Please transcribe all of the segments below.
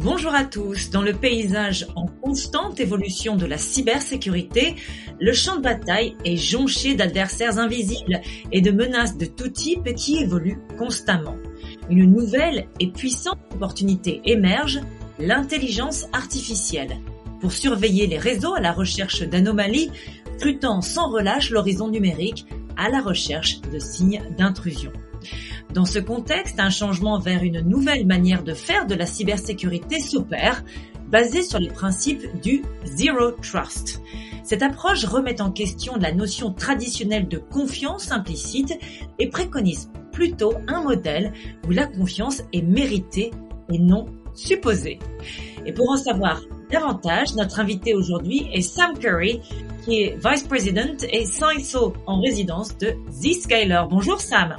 Bonjour à tous. Dans le paysage en constante évolution de la cybersécurité, le champ de bataille est jonché d'adversaires invisibles et de menaces de tout type qui évoluent constamment. Une nouvelle et puissante opportunité émerge, l'intelligence artificielle. Pour surveiller les réseaux à la recherche d'anomalies, scrutant sans relâche l'horizon numérique à la recherche de signes d'intrusion. Dans ce contexte, un changement vers une nouvelle manière de faire de la cybersécurité s'opère, basée sur les principes du Zero Trust. Cette approche remet en question la notion traditionnelle de confiance implicite et préconise plutôt un modèle où la confiance est méritée et non supposée. Et pour en savoir davantage, notre invité aujourd'hui est Sam Curry, qui est Vice President et CISO en résidence de Zscaler. Bonjour Sam.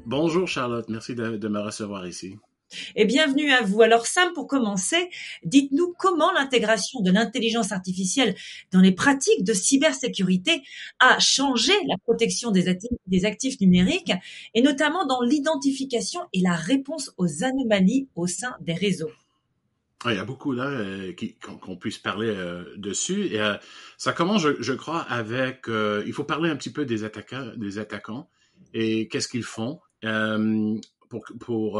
Bonjour Charlotte, merci de me recevoir ici. Et bienvenue à vous. Alors Sam, pour commencer, dites-nous comment l'intégration de l'intelligence artificielle dans les pratiques de cybersécurité a changé la protection des actifs numériques et notamment dans l'identification et la réponse aux anomalies au sein des réseaux. Il y a beaucoup là qu'on puisse parler dessus. Et, ça commence, je crois, avec... il faut parler un petit peu des attaquants et qu'est-ce qu'ils font. Pour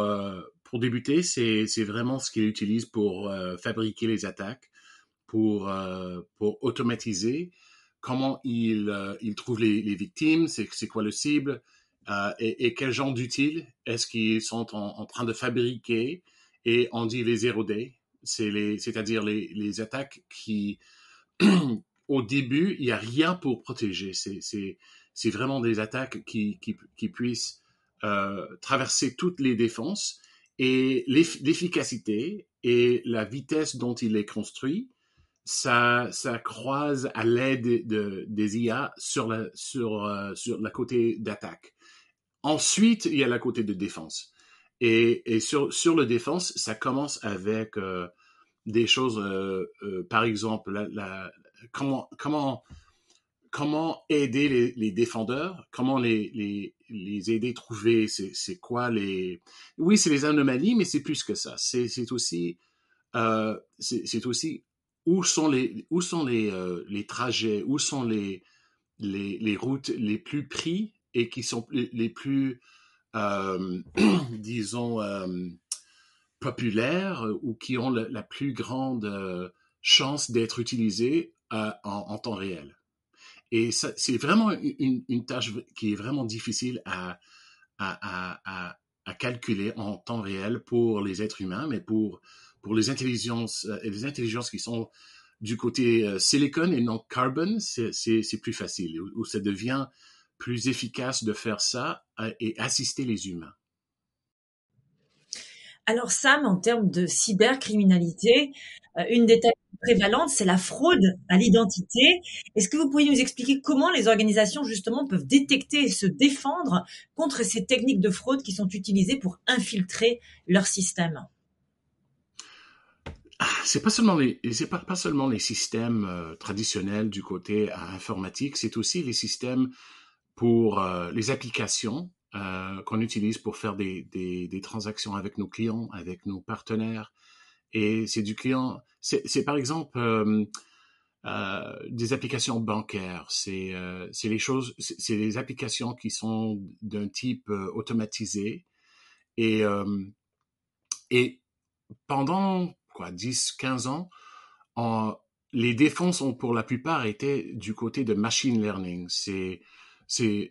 débuter, c'est vraiment ce qu'ils utilisent pour fabriquer les attaques, pour automatiser comment ils trouvent les victimes, c'est quoi le cible, et quel genre d'outils est-ce qu'ils sont en train de fabriquer. Et on dit les zero day, c'est-à-dire les attaques qui, au début, il n'y a rien pour protéger. C'est vraiment des attaques qui puissent traverser toutes les défenses, et l'efficacité et la vitesse dont il est construit, ça croise à l'aide des IA sur la côté d'attaque. Ensuite, il y a la côté de défense. Et sur le défense, ça commence avec des choses, par exemple, comment aider les défendeurs, comment les aider à trouver c'est quoi les... Oui, c'est les anomalies, mais c'est plus que ça. C'est aussi où sont les trajets, où sont les routes les plus prises et qui sont les plus disons populaires, ou qui ont la plus grande chance d'être utilisées en temps réel. Et ça, c'est vraiment une tâche qui est vraiment difficile à calculer en temps réel pour les êtres humains, mais pour les intelligences qui sont du côté silicon et non carbon, c'est plus facile, où ça devient plus efficace de faire ça et assister les humains. Alors Sam, en termes de cybercriminalité, une des tâches prévalentes, c'est la fraude à l'identité. Est-ce que vous pourriez nous expliquer comment les organisations justement peuvent détecter et se défendre contre ces techniques de fraude qui sont utilisées pour infiltrer leur système? C'est pas seulement les systèmes traditionnels du côté informatique, c'est aussi les systèmes pour les applications qu'on utilise pour faire des transactions avec nos clients, avec nos partenaires. Et c'est c'est par exemple des applications bancaires. C'est les applications qui sont d'un type automatisé. Et pendant 10-15 ans, les défenses ont pour la plupart été du côté de machine learning. C'est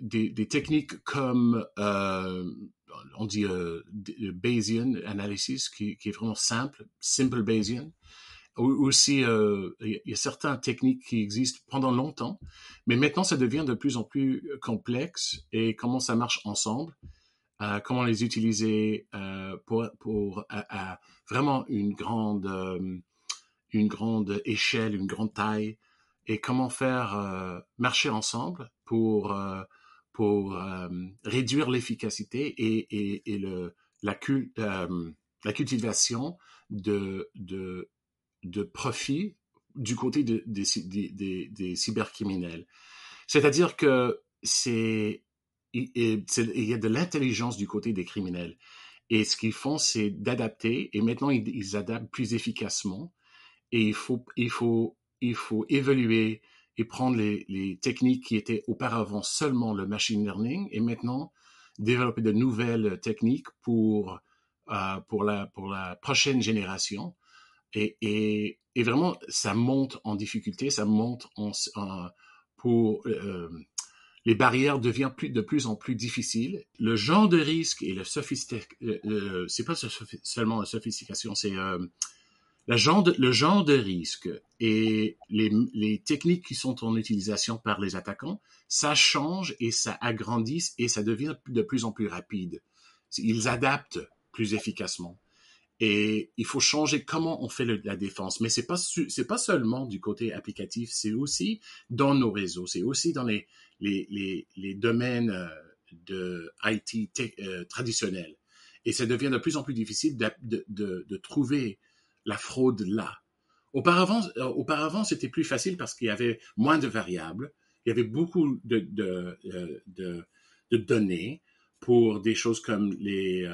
des techniques comme on dit Bayesian analysis, qui est vraiment simple Bayesian. Aussi, il y a certaines techniques qui existent pendant longtemps, mais maintenant ça devient de plus en plus complexe, et comment ça marche ensemble, comment les utiliser pour vraiment une grande échelle, une grande taille, et comment faire marcher ensemble pour réduire l'efficacité et la cultivation de profit du côté des cybercriminels. C'est-à-dire que il y a de l'intelligence du côté des criminels. Et ce qu'ils font, c'est d'adapter. Et maintenant, ils adaptent plus efficacement. Et il faut évaluer et prendre les techniques qui étaient auparavant seulement le machine learning et maintenant développer de nouvelles techniques pour la prochaine génération. Et vraiment, ça monte en difficulté, ça monte pour les barrières deviennent de plus en plus difficiles. Le genre de risque et c'est pas seulement la sophistication, c'est le genre de risque et les techniques qui sont en utilisation par les attaquants, ça change et ça agrandit et ça devient de plus en plus rapide. Ils adaptent plus efficacement. Et il faut changer comment on fait la défense. Mais c'est pas seulement du côté applicatif, c'est aussi dans nos réseaux, c'est aussi dans les domaines de IT traditionnels. Et ça devient de plus en plus difficile de trouver la fraude là. Auparavant, c'était plus facile parce qu'il y avait moins de variables, il y avait beaucoup de données pour des choses comme les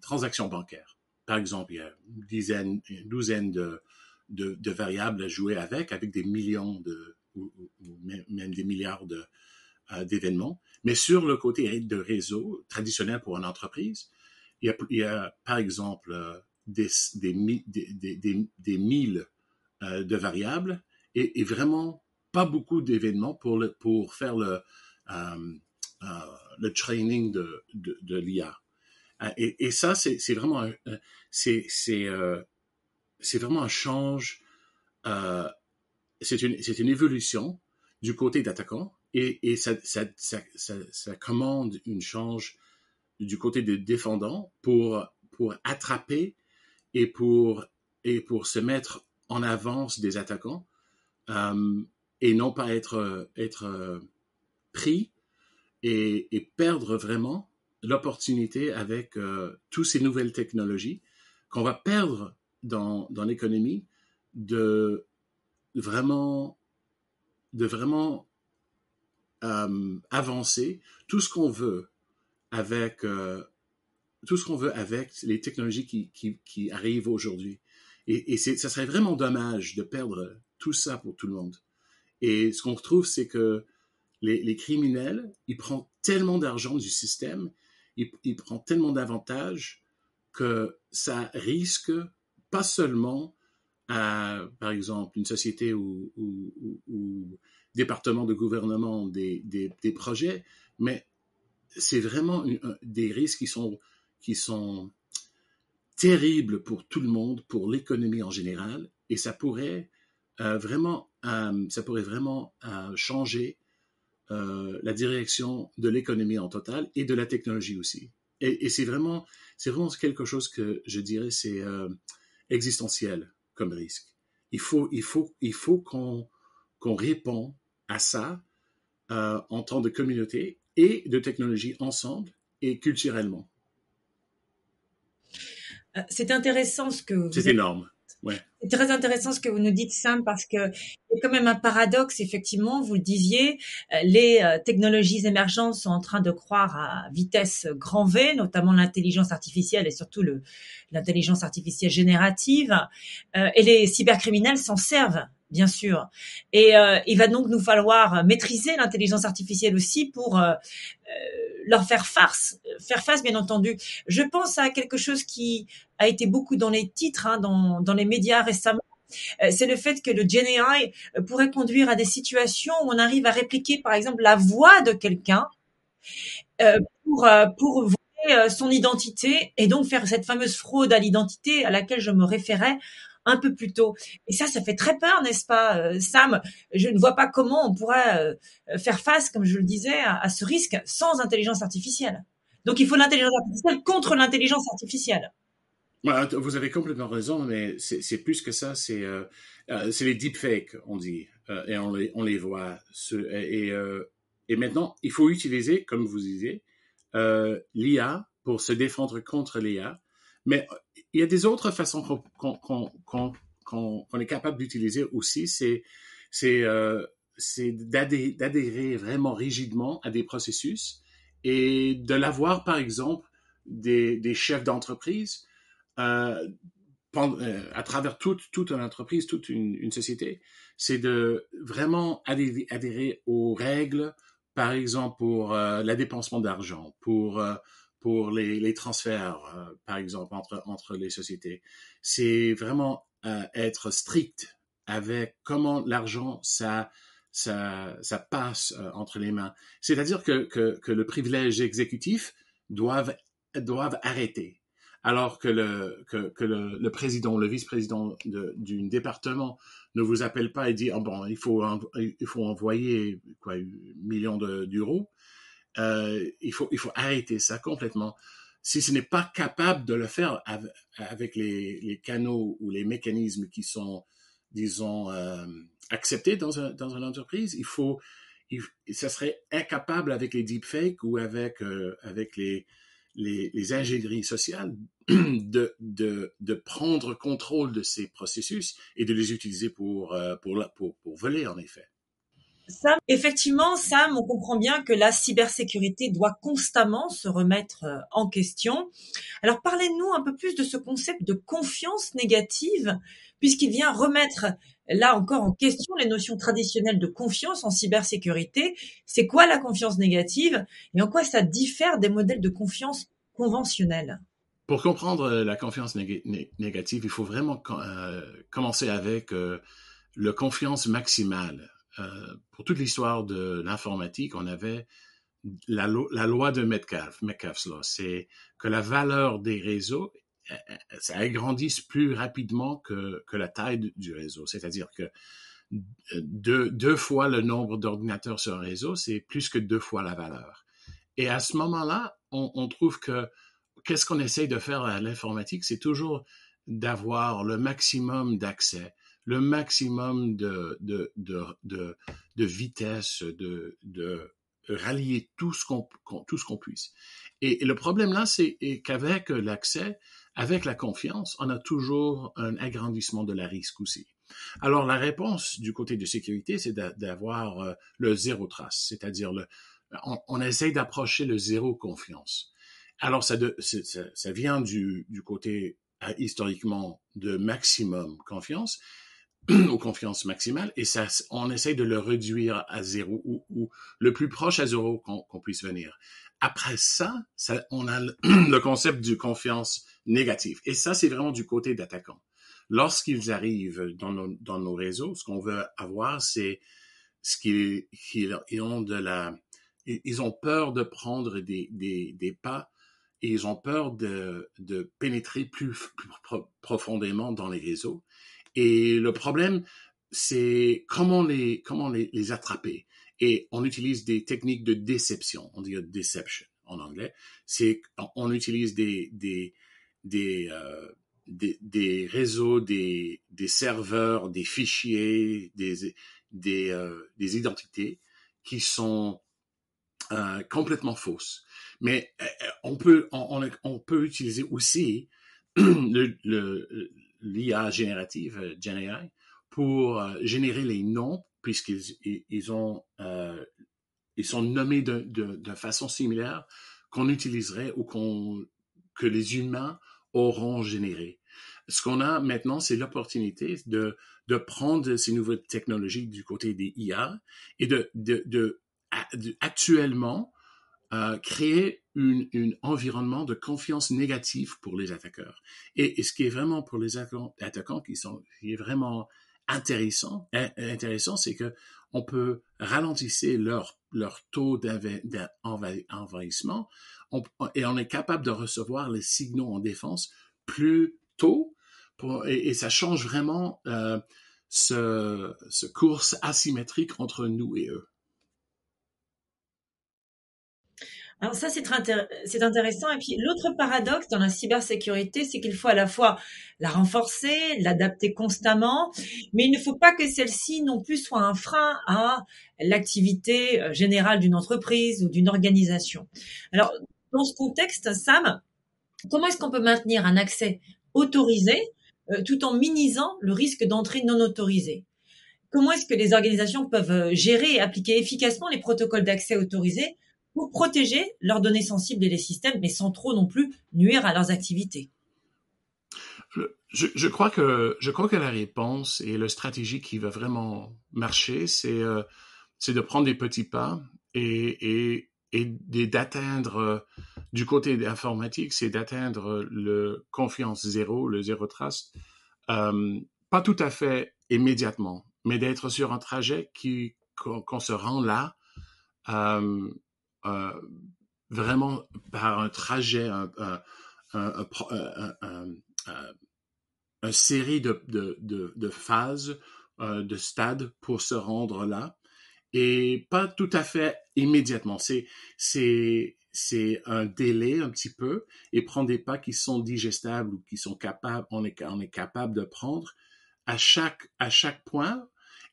transactions bancaires. Par exemple, il y a une douzaine de variables à jouer avec des millions ou même des milliards d'événements. Mais sur le côté de réseau traditionnel pour une entreprise, il y a par exemple des milles de variables et vraiment pas beaucoup d'événements pour faire le training de l'IA. Et ça, c'est vraiment c'est vraiment un change. C'est une évolution du côté d'attaquant et ça commande une change du côté des défendants pour attraper et pour se mettre en avance des attaquants et non pas être pris et perdre vraiment l'opportunité avec toutes ces nouvelles technologies qu'on va perdre dans l'économie de vraiment avancer tout ce qu'on veut avec les technologies qui arrivent aujourd'hui. Et ça serait vraiment dommage de perdre tout ça pour tout le monde. Et ce qu'on retrouve, c'est que les criminels, ils prennent tellement d'argent du système, ils prennent tellement d'avantages que ça risque pas seulement à, par exemple, une société ou département de gouvernement des projets, mais c'est vraiment des risques qui sont terribles pour tout le monde, pour l'économie en général, et ça pourrait vraiment changer la direction de l'économie en total et de la technologie aussi. Et c'est vraiment quelque chose que je dirais c'est existentiel comme risque. Il faut qu'on répond à ça en tant de communauté et de technologie ensemble et culturellement. C'est intéressant ce que vous C'est énorme. Ouais. C'est très intéressant ce que vous nous dites, Sam, parce que il y a quand même un paradoxe, effectivement, vous le disiez, les technologies émergentes sont en train de croître à vitesse grand V, notamment l'intelligence artificielle et surtout l'intelligence artificielle générative, et les cybercriminels s'en servent, bien sûr. Et il va donc nous falloir maîtriser l'intelligence artificielle aussi pour leur faire face, bien entendu. Je pense à quelque chose qui a été beaucoup dans les titres, dans les médias récemment. C'est le fait que le GenAI pourrait conduire à des situations où on arrive à répliquer, par exemple, la voix de quelqu'un pour voler son identité et donc faire cette fameuse fraude à l'identité à laquelle je me référais un peu plus tôt. Et ça fait très peur, n'est-ce pas, Sam? Je ne vois pas comment on pourrait faire face, comme je le disais, à ce risque sans intelligence artificielle. Donc il faut l'intelligence artificielle contre l'intelligence artificielle. Vous avez complètement raison, mais c'est plus que ça. C'est les deepfakes, on dit, et on les voit. Et maintenant, il faut utiliser, comme vous disiez, l'IA pour se défendre contre l'IA. Mais il y a des autres façons qu'on est capable d'utiliser aussi. C'est d'adhérer vraiment rigidement à des processus et de l'avoir, par exemple, des chefs d'entreprise à travers toute une entreprise, toute une société, c'est de vraiment adhérer aux règles, par exemple pour la dépensement d'argent, pour les transferts, par exemple, entre les sociétés. C'est vraiment être strict avec comment l'argent, ça passe entre les mains. C'est-à-dire que le privilège exécutif doivent arrêter. Alors que le président, le vice-président d'une département ne vous appelle pas et dit oh bon, il faut envoyer quoi, millions d'euros. Il faut arrêter ça complètement. Si ce n'est pas capable de le faire avec les canaux ou les mécanismes qui sont, disons, acceptés dans une entreprise, ça serait incapable avec les deepfakes ou avec les ingénieries sociales de prendre contrôle de ces processus et de les utiliser pour voler, en effet. Sam, effectivement, Sam, on comprend bien que la cybersécurité doit constamment se remettre en question. Alors, parlez-nous un peu plus de ce concept de confiance négative, puisqu'il vient remettre, là encore, en question les notions traditionnelles de confiance en cybersécurité. C'est quoi la confiance négative et en quoi ça diffère des modèles de confiance conventionnels? Pour comprendre la confiance négative, il faut vraiment commencer avec le confiance maximale. Pour toute l'histoire de l'informatique, on avait la loi de Metcalfe's Law. C'est que la valeur des réseaux, ça agrandisse plus rapidement que la taille du réseau. C'est-à-dire que deux fois le nombre d'ordinateurs sur un réseau, c'est plus que 2 fois la valeur. Et à ce moment-là, on trouve que qu'est-ce qu'on essaye de faire à l'informatique, c'est toujours d'avoir le maximum d'accès, le maximum de vitesse, de rallier tout ce qu'on puisse. Et le problème là, c'est qu'avec l'accès, avec la confiance, on a toujours un agrandissement de la risque aussi. Alors la réponse du côté de sécurité, c'est d'avoir le zéro trace, c'est-à-dire on essaye d'approcher le zéro confiance. Alors ça vient du côté historiquement de maximum confiance, ou confiance maximale, et ça, on essaie de le réduire à zéro ou le plus proche à zéro qu'on puisse venir. Après ça, on a le concept de confiance négative. Et ça, c'est vraiment du côté d'attaquants. Lorsqu'ils arrivent dans nos réseaux, ce qu'on veut avoir, c'est ce qu'ils ont ils ont peur de prendre des pas et ils ont peur de pénétrer plus profondément dans les réseaux. Et le problème, c'est comment les attraper. Et on utilise des techniques de déception. On dit deception en anglais. C'est on utilise des réseaux, des serveurs, des fichiers, des identités qui sont complètement fausses. Mais on peut utiliser aussi l'IA générative, GenAI, pour générer les noms, puisqu'ils sont nommés de façon similaire qu'on utiliserait ou que les humains auront généré. Ce qu'on a maintenant, c'est l'opportunité de prendre ces nouvelles technologies du côté des IA et actuellement créer un environnement de confiance négative pour les attaqueurs. Et ce qui est vraiment pour les attaquants qui est vraiment intéressant, c'est que on peut ralentir leur taux d'envahissement et on est capable de recevoir les signaux en défense plus tôt et ça change vraiment ce course asymétrique entre nous et eux. Alors ça, c'est intéressant. Et puis l'autre paradoxe dans la cybersécurité, c'est qu'il faut à la fois la renforcer, l'adapter constamment, mais il ne faut pas que celle-ci non plus soit un frein à l'activité générale d'une entreprise ou d'une organisation. Alors, dans ce contexte, Sam, comment est-ce qu'on peut maintenir un accès autorisé tout en minimisant le risque d'entrée non autorisée? Comment est-ce que les organisations peuvent gérer et appliquer efficacement les protocoles d'accès autorisés pour protéger leurs données sensibles et les systèmes, mais sans trop non plus nuire à leurs activités? Je crois que la réponse et la stratégie qui va vraiment marcher, c'est de prendre des petits pas et d'atteindre, du côté de l'informatique, c'est d'atteindre le confiance zéro, le zéro trust, pas tout à fait immédiatement, mais d'être sur un trajet qu'on se rend là, euh, euh, vraiment par un trajet, un, une série de phases, de stades pour se rendre là, et pas tout à fait immédiatement. C'est un délai un petit peu, et prendre des pas qui sont digestables ou qui sont capables, on est capable de prendre à chaque point,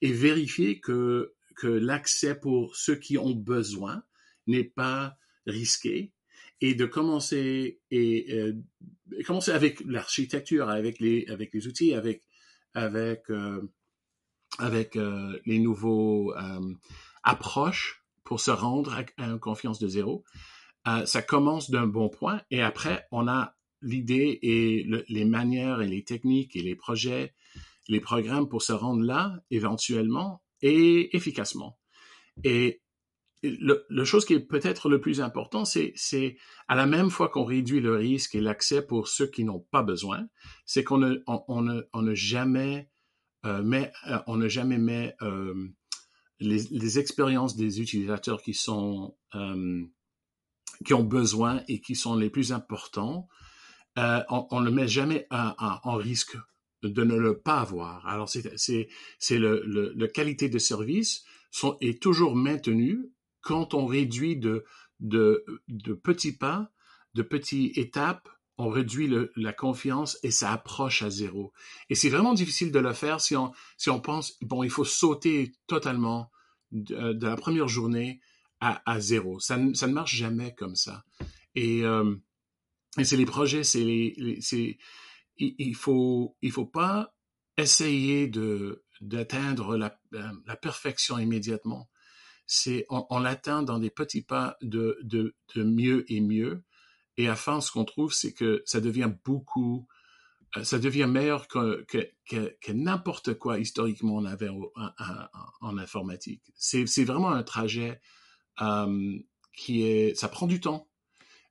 et vérifier que l'accès pour ceux qui ont besoin n'est pas risqué, et de commencer avec l'architecture, avec les outils, avec les nouveaux approches pour se rendre à une confiance de zéro. Ça commence d'un bon point, et après on a l'idée et les manières et les techniques et les projets, les programmes pour se rendre là éventuellement et efficacement. Et le chose qui est peut-être le plus important, c'est à la même fois qu'on réduit le risque et l'accès pour ceux qui n'ont pas besoin, c'est qu'on ne jamais on ne jamais met les expériences des utilisateurs qui ont besoin et qui sont les plus importants, on ne met jamais en risque de ne le pas avoir. Alors c'est le qualité de service est toujours maintenu quand on réduit de petits pas, de petites étapes, on réduit la confiance et ça approche à zéro. Et c'est vraiment difficile de le faire si on pense, bon, il faut sauter totalement de la première journée à zéro. Ça ne marche jamais comme ça. Et, euh, et c'est les projets, il faut pas essayer d'atteindre la perfection immédiatement. On l'atteint dans des petits pas de mieux et mieux. Et à fin, ce qu'on trouve, c'est que ça devient meilleur que n'importe quoi historiquement on avait en informatique. C'est vraiment un trajet euh, ça prend du temps,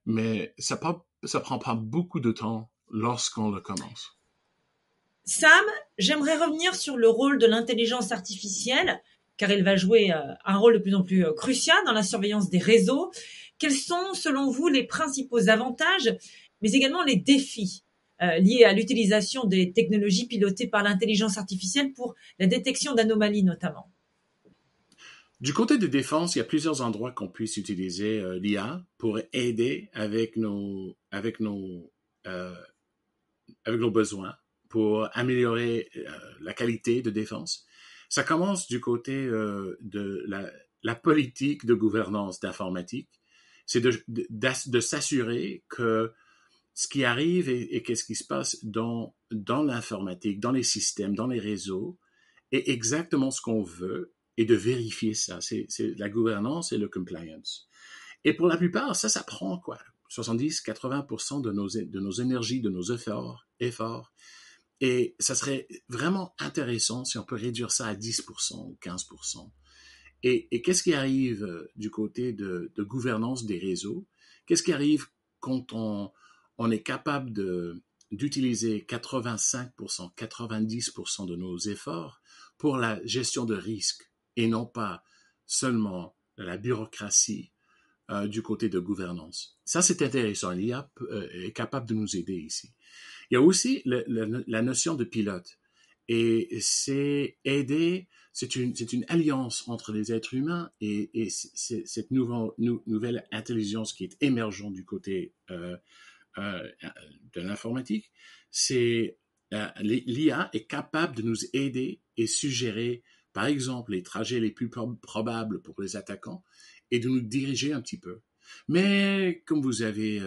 mais ça prend pas beaucoup de temps lorsqu'on le commence. Sam, j'aimerais revenir sur le rôle de l'intelligence artificielle, car elle va jouer un rôle de plus en plus crucial dans la surveillance des réseaux. Quels sont, selon vous, les principaux avantages, mais également les défis liés à l'utilisation des technologies pilotées par l'intelligence artificielle pour la détection d'anomalies notamment? Du côté de défense, il y a plusieurs endroits qu'on puisse utiliser l'IA pour aider euh, avec nos besoins, pour améliorer la qualité de défense. Ça commence du côté de la politique de gouvernance d'informatique. C'est de s'assurer que ce qui arrive et qu'est-ce qui se passe dans l'informatique, dans les systèmes, dans les réseaux, est exactement ce qu'on veut, et de vérifier ça. C'est la gouvernance et le compliance. Et pour la plupart, ça prend quoi? 70-80% de nos énergies, de nos efforts. Et ça serait vraiment intéressant si on peut réduire ça à 10% ou 15%. Et qu'est-ce qui arrive du côté de gouvernance des réseaux? Qu'est-ce qui arrive quand on est capable d'utiliser 85%, 90% de nos efforts pour la gestion de risques, et non pas seulement la bureaucratie du côté de gouvernance? Ça, c'est intéressant. L'IA est capable de nous aider ici. Il y a aussi la notion de pilote. Et c'est aider, c'est une alliance entre les êtres humains et cette nouvelle intelligence qui est émergente du côté de l'informatique. L'IA est capable de nous aider et suggérer, par exemple, les trajets les plus probables pour les attaquants, et de nous diriger un petit peu. Mais comme vous avez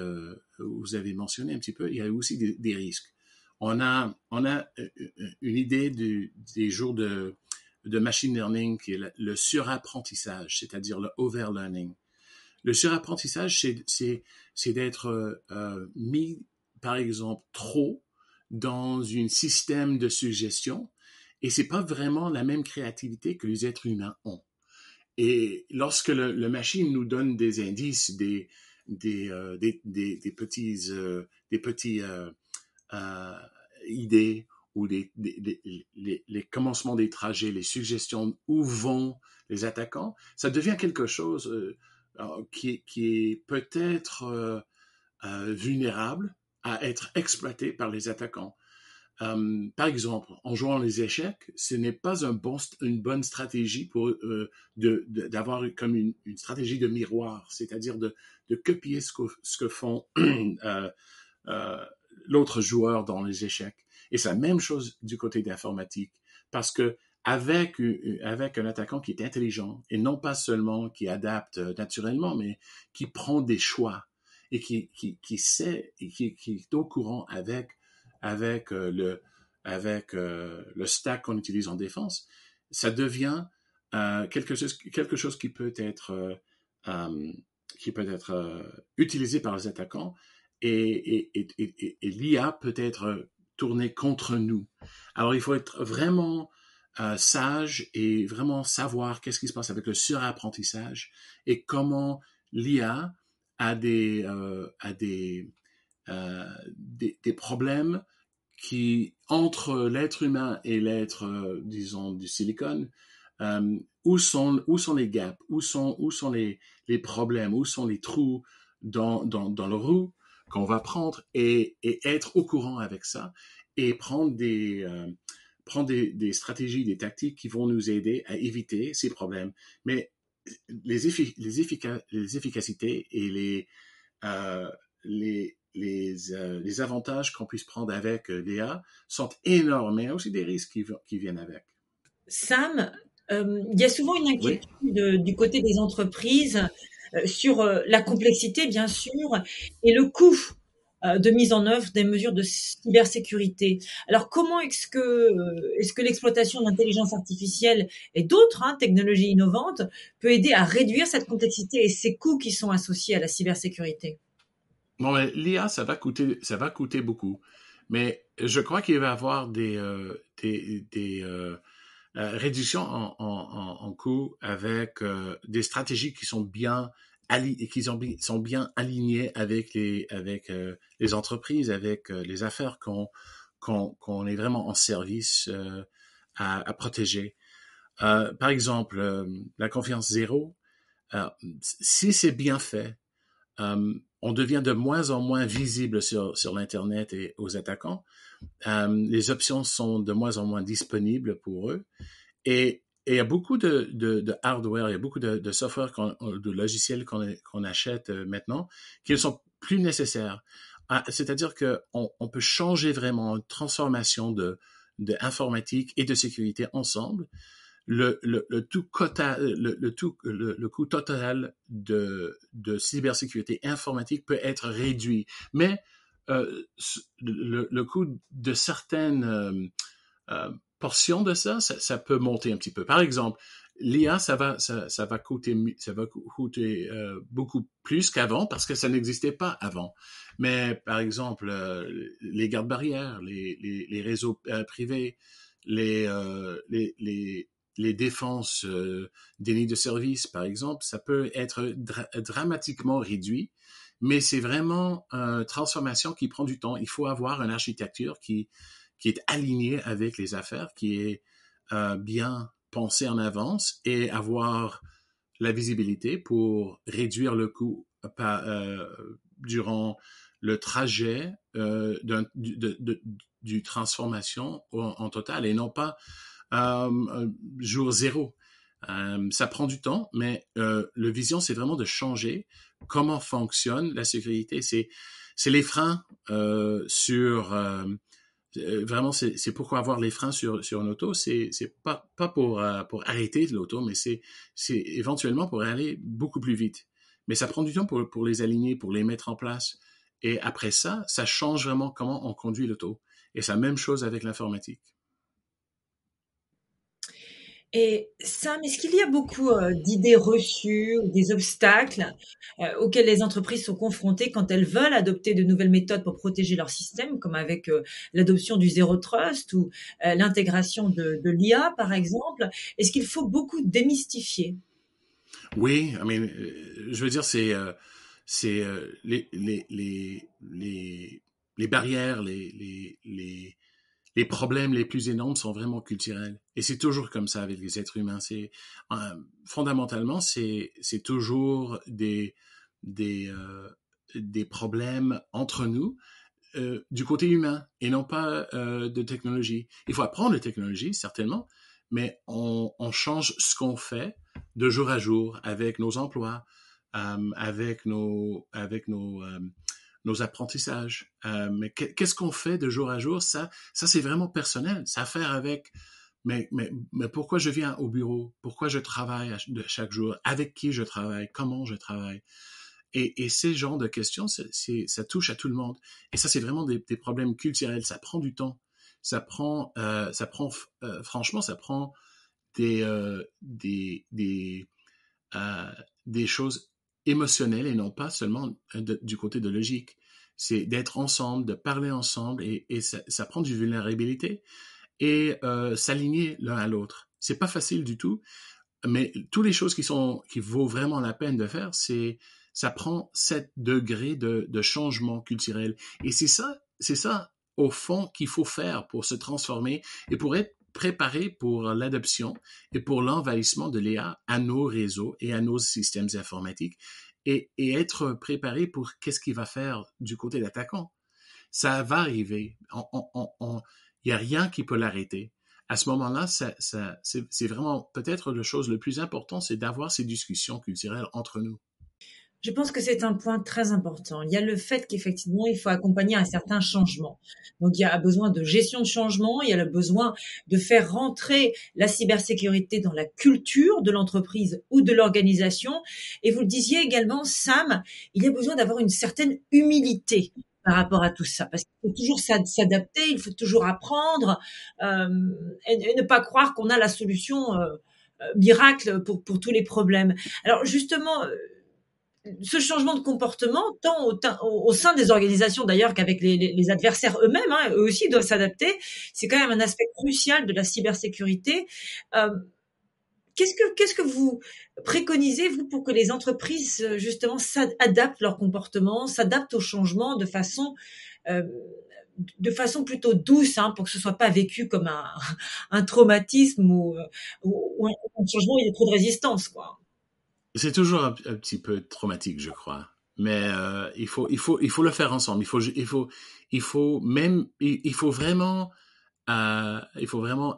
mentionné un petit peu, il y a aussi des risques. On a une idée des jours de machine learning qui est le surapprentissage, c'est-à-dire le overlearning. Le surapprentissage, c'est d'être mis, par exemple, trop dans un système de suggestion, et c'est pas vraiment la même créativité que les êtres humains ont. Et lorsque le machine nous donne des indices, des petits idées ou les commencements des trajets, les suggestions où vont les attaquants, ça devient quelque chose qui est peut-être vulnérable à être exploité par les attaquants. Par exemple, en jouant les échecs, ce n'est pas une bonne stratégie pour d'avoir comme une stratégie de miroir, c'est-à-dire de copier ce que font euh, l'autre joueur dans les échecs. Et c'est la même chose du côté de l'informatique, parce que avec un attaquant qui est intelligent, et non pas seulement qui adapte naturellement, mais qui prend des choix, et qui sait, et qui est au courant avec le stack qu'on utilise en défense, ça devient quelque chose qui peut être utilisé par les attaquants, et l'IA peut être tournée contre nous. Alors, il faut être vraiment sage et vraiment savoir qu'est-ce qui se passe avec le surapprentissage et comment l'IA a des problèmes qui, entre l'être humain et l'être, disons, du silicone, où sont les gaps, où sont les problèmes, où sont les trous dans le roue qu'on va prendre, et être au courant avec ça, et prendre des stratégies, des tactiques qui vont nous aider à éviter ces problèmes. Mais les efficacités et euh, les avantages qu'on puisse prendre avec l'IA sont énormes, mais il y a aussi des risques qui viennent avec. Sam, il y a souvent une Oui. inquiétude du côté des entreprises sur la complexité, bien sûr, et le coût de mise en œuvre des mesures de cybersécurité. Alors, comment est-ce que l'exploitation de l'intelligence artificielle et d'autres technologies innovantes peut aider à réduire cette complexité et ces coûts qui sont associés à la cybersécurité? Bon, l'IA, ça va coûter beaucoup, mais je crois qu'il va y avoir des réductions en coûts avec des stratégies qui sont sont bien alignées avec les entreprises, avec les affaires qu'on est vraiment en service à protéger. Par exemple, la confiance zéro, si c'est bien fait, on devient de moins en moins visible sur l'Internet et aux attaquants. Les options sont de moins en moins disponibles pour eux. Et il y a beaucoup de hardware, il y a beaucoup de software, de logiciels qu'on achète maintenant qui ne sont plus nécessaires. C'est-à-dire qu'on peut changer vraiment une transformation de informatique et de sécurité ensemble. Le coût total de cybersécurité informatique peut être réduit, mais le coût de certaines portions de ça peut monter un petit peu. Par exemple, l'IA, ça va coûter beaucoup plus qu'avant parce que ça n'existait pas avant. Mais par exemple, les gardes-barrières, les réseaux privés, les, euh, les, les, les défenses des nids de service, par exemple, ça peut être dramatiquement réduit, mais c'est vraiment une transformation qui prend du temps. Il faut avoir une architecture qui est alignée avec les affaires, qui est bien pensée en avance, et avoir la visibilité pour réduire le coût durant le trajet du transformation en total, et non pas jour zéro. Ça prend du temps, mais le vision, c'est vraiment de changer comment fonctionne la sécurité. C'est les freins vraiment, c'est pourquoi avoir les freins sur une auto, c'est pas pour arrêter l'auto, mais c'est éventuellement pour aller beaucoup plus vite. Mais ça prend du temps pour les aligner, pour les mettre en place. Et après ça, ça change vraiment comment on conduit l'auto. Et c'est la même chose avec l'informatique. Et Sam, est-ce qu'il y a beaucoup d'idées reçues ou des obstacles auxquels les entreprises sont confrontées quand elles veulent adopter de nouvelles méthodes pour protéger leur système, comme avec l'adoption du zéro trust ou l'intégration de l'IA, par exemple? Est-ce qu'il faut beaucoup démystifier? Oui, je veux dire, c'est les barrières, les problèmes les plus énormes sont vraiment culturels. Et c'est toujours comme ça avec les êtres humains. Fondamentalement, c'est toujours des problèmes entre nous, du côté humain et non pas de technologie. Il faut apprendre la technologie, certainement, mais on change ce qu'on fait de jour à jour avec nos emplois, nos apprentissages. Mais qu'est-ce qu'on fait de jour à jour? Ça c'est vraiment personnel. Ça a à faire avec mais pourquoi je viens au bureau? Pourquoi je travaille chaque jour? Avec qui je travaille? Comment je travaille? Et ces genres de questions, ça touche à tout le monde. Et ça, c'est vraiment des problèmes culturels. Ça prend du temps. Franchement, ça prend des, euh, des, des, des choses émotionnelles et non pas seulement du côté de logique. C'est d'être ensemble, de parler ensemble et ça prend du vulnérabilité et s'aligner l'un à l'autre. C'est pas facile du tout, mais toutes les choses qui vaut vraiment la peine de faire, ça prend 7 degrés de changement culturel. Et c'est ça, au fond, qu'il faut faire pour se transformer et pour être préparé pour l'adoption et pour l'envahissement de l'IA à nos réseaux et à nos systèmes informatiques et être préparé pour qu'est-ce qu'il va faire du côté d'attaquant. Ça va arriver. Il n'y a rien qui peut l'arrêter. À ce moment-là, c'est vraiment peut-être la chose le plus important, c'est d'avoir ces discussions culturelles entre nous. Je pense que c'est un point très important. Il y a le fait qu'effectivement, il faut accompagner un certain changement. Donc, il y a besoin de gestion de changement, il y a le besoin de faire rentrer la cybersécurité dans la culture de l'entreprise ou de l'organisation. Et vous le disiez également, Sam, il y a besoin d'avoir une certaine humilité par rapport à tout ça, parce qu'il faut toujours s'adapter, il faut toujours apprendre et ne pas croire qu'on a la solution miracle pour tous les problèmes. Alors justement, ce changement de comportement, tant au sein des organisations d'ailleurs qu'avec les adversaires eux-mêmes, hein, eux aussi doivent s'adapter. C'est quand même un aspect crucial de la cybersécurité. Euh, qu'est-ce que vous préconisez, vous, pour que les entreprises, justement, adaptent leur comportement, s'adaptent au changement euh, de façon plutôt douce, hein, pour que ce soit pas vécu comme un traumatisme ou un changement où il y a trop de résistance, quoi. C'est toujours un petit peu traumatique, je crois. Mais il faut le faire ensemble. Il faut vraiment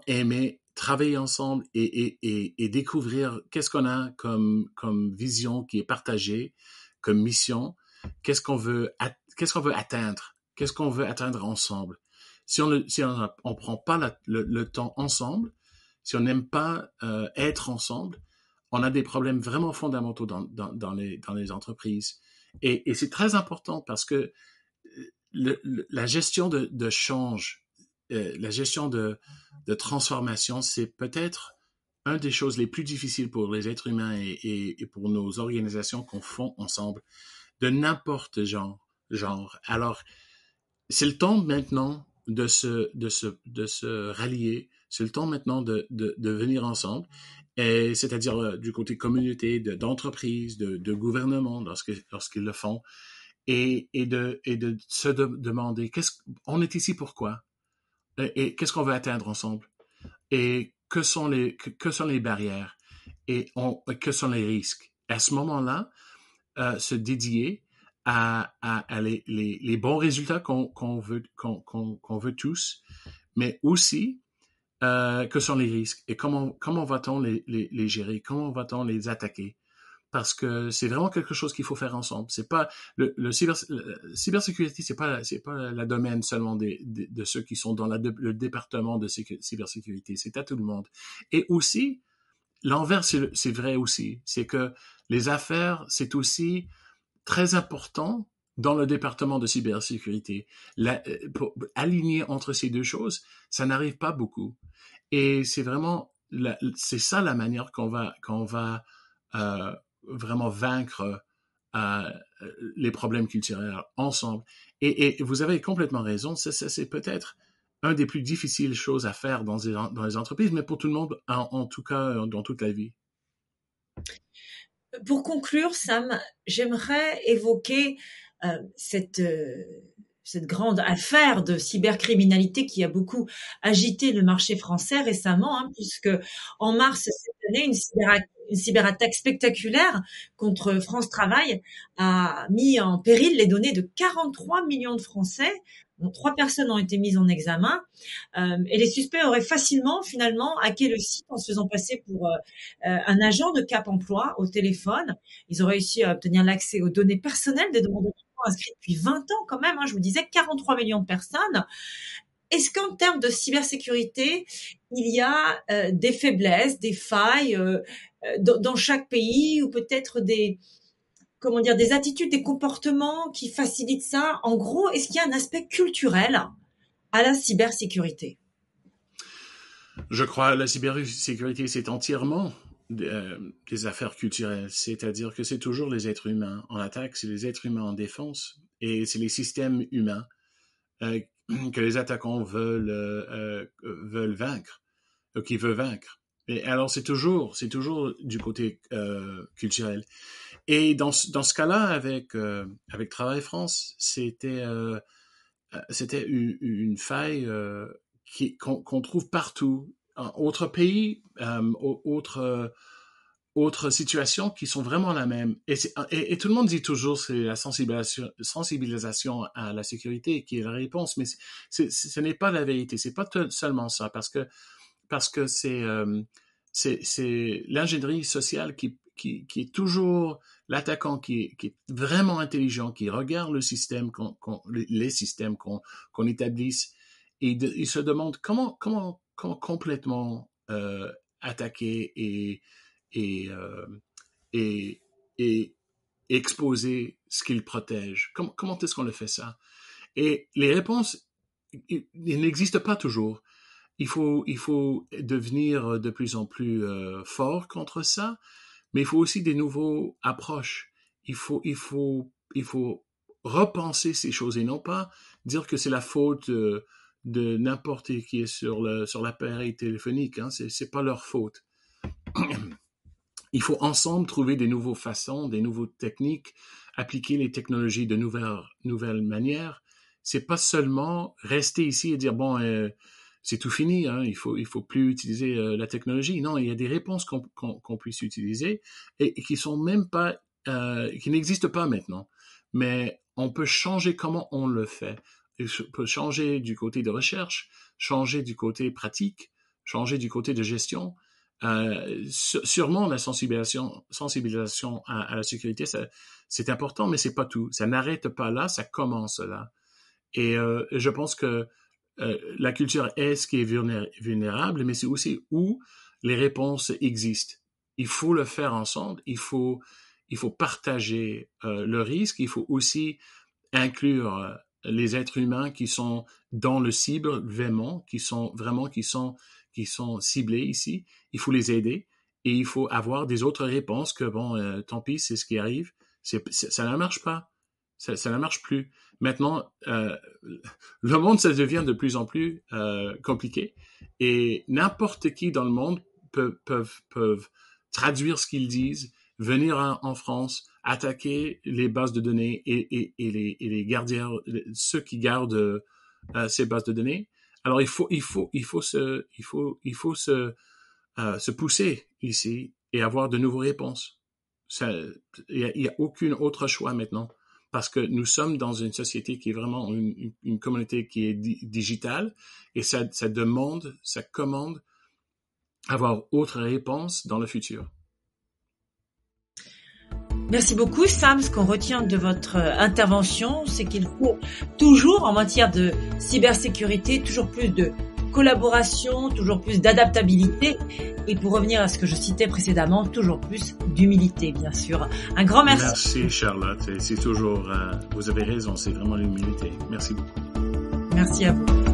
aimer travailler ensemble et découvrir qu'est-ce qu'on a comme vision qui est partagée, comme mission, qu'est-ce qu'on veut atteindre, qu'est-ce qu'on veut atteindre ensemble. Si on prend pas le temps ensemble, si on n'aime pas être ensemble, on a des problèmes vraiment fondamentaux dans les entreprises. Et c'est très important parce que la gestion de change, la gestion de transformation, c'est peut-être une des choses les plus difficiles pour les êtres humains et pour nos organisations qu'on fait ensemble, de n'importe genre. Alors, c'est le temps maintenant de se rallier, c'est le temps maintenant de venir ensemble, c'est-à-dire du côté communauté, d'entreprise, de gouvernement, lorsqu'ils le font, et de se demander, on est ici pourquoi? Et qu'est-ce qu'on veut atteindre ensemble? Et que sont les barrières? Que sont les risques? À ce moment-là, se dédier à les bons résultats qu'on veut tous, mais aussi que sont les risques et comment va-t-on les gérer, comment va-t-on les attaquer. Parce que c'est vraiment quelque chose qu'il faut faire ensemble. C'est pas le cybersécurité, c'est pas la domaine seulement de ceux qui sont dans le département de cybersécurité. C'est à tout le monde. Et aussi, l'envers, c'est vrai aussi. C'est que les affaires, c'est aussi très important dans le département de cybersécurité. Pour aligner entre ces deux choses, ça n'arrive pas beaucoup. Et c'est vraiment c'est ça la manière qu'on va vraiment vaincre les problèmes culturels ensemble. Et vous avez complètement raison, c'est peut-être un des plus difficiles choses à faire dans les entreprises, mais pour tout le monde, en tout cas, dans toute la vie. Pour conclure, Sam, j'aimerais évoquer cette grande affaire de cybercriminalité qui a beaucoup agité le marché français récemment, hein, puisque en mars cette année, une cyberattaque spectaculaire contre France Travail a mis en péril les données de 43 millions de Français. Donc, 3 personnes ont été mises en examen et les suspects auraient facilement, finalement, hacké le site en se faisant passer pour un agent de Cap Emploi au téléphone. Ils ont réussi à obtenir l'accès aux données personnelles des demandeurs d'emploi inscrits depuis 20 ans quand même. Hein, je vous disais 43 millions de personnes. Est-ce qu'en termes de cybersécurité, il y a des faiblesses, des failles dans chaque pays ou peut-être des attitudes, des comportements qui facilitent ça? En gros, est-ce qu'il y a un aspect culturel à la cybersécurité? Je crois que la cybersécurité, c'est entièrement des affaires culturelles. C'est-à-dire que c'est toujours les êtres humains en attaque, c'est les êtres humains en défense, et c'est les systèmes humains que les attaquants veulent vaincre, qui veulent vaincre. Et alors, c'est toujours du côté culturel. Et dans ce cas-là, avec Travail France, c'était une faille qu'on trouve partout. Autres pays, autres situations qui sont vraiment la même. Et tout le monde dit toujours c'est la sensibilisation à la sécurité qui est la réponse, mais ce n'est pas la vérité. C'est pas seulement ça, parce que c'est l'ingénierie sociale qui est toujours l'attaquant qui est vraiment intelligent, qui regarde le système, les systèmes qu'on établisse, et il se demande comment complètement attaquer et exposer ce qu'il protège. Comment est-ce qu'on le fait ça? Et les réponses, il n'existe pas toujours. Il faut devenir de plus en plus fort contre ça, mais il faut aussi des nouveaux approches. Il faut repenser ces choses et non pas dire que c'est la faute de n'importe qui est sur l'appareil téléphonique. Hein. C'est pas leur faute. Il faut ensemble trouver des nouvelles façons, des nouvelles techniques, appliquer les technologies de nouvelles manières. C'est pas seulement rester ici et dire bon, c'est tout fini, hein, il faut plus utiliser la technologie. Non, il y a des réponses qu'on puisse utiliser et qui sont même pas, qui n'existent pas maintenant. Mais on peut changer comment on le fait. On peut changer du côté de recherche, changer du côté pratique, changer du côté de gestion. Sûrement la sensibilisation à la sécurité, c'est important, mais c'est pas tout. Ça n'arrête pas là, ça commence là. Et je pense que la culture est ce qui est vulnérable, mais c'est aussi où les réponses existent. Il faut le faire ensemble, il faut partager le risque, il faut aussi inclure les êtres humains qui sont dans le cyber vraiment, qui sont ciblés ici. Il faut les aider et il faut avoir des autres réponses que bon, tant pis, c'est ce qui arrive. Ça ne marche pas. Ça ne marche plus. Maintenant, le monde, ça devient de plus en plus compliqué et n'importe qui dans le monde peuvent traduire ce qu'ils disent, venir en France, attaquer les bases de données et les gardiens, ceux qui gardent ces bases de données. Alors il faut se pousser ici et avoir de nouvelles réponses. Il y a aucun autre choix maintenant. Parce que nous sommes dans une société qui est vraiment une communauté qui est digitale et ça commande avoir autre réponse dans le futur. Merci beaucoup, Sam. Ce qu'on retient de votre intervention, c'est qu'il faut toujours, en matière de cybersécurité, toujours plus de collaboration, toujours plus d'adaptabilité et pour revenir à ce que je citais précédemment, toujours plus d'humilité, bien sûr. Un grand merci. Merci, Charlotte. C'est toujours, vous avez raison, c'est vraiment l'humilité. Merci beaucoup. Merci à vous.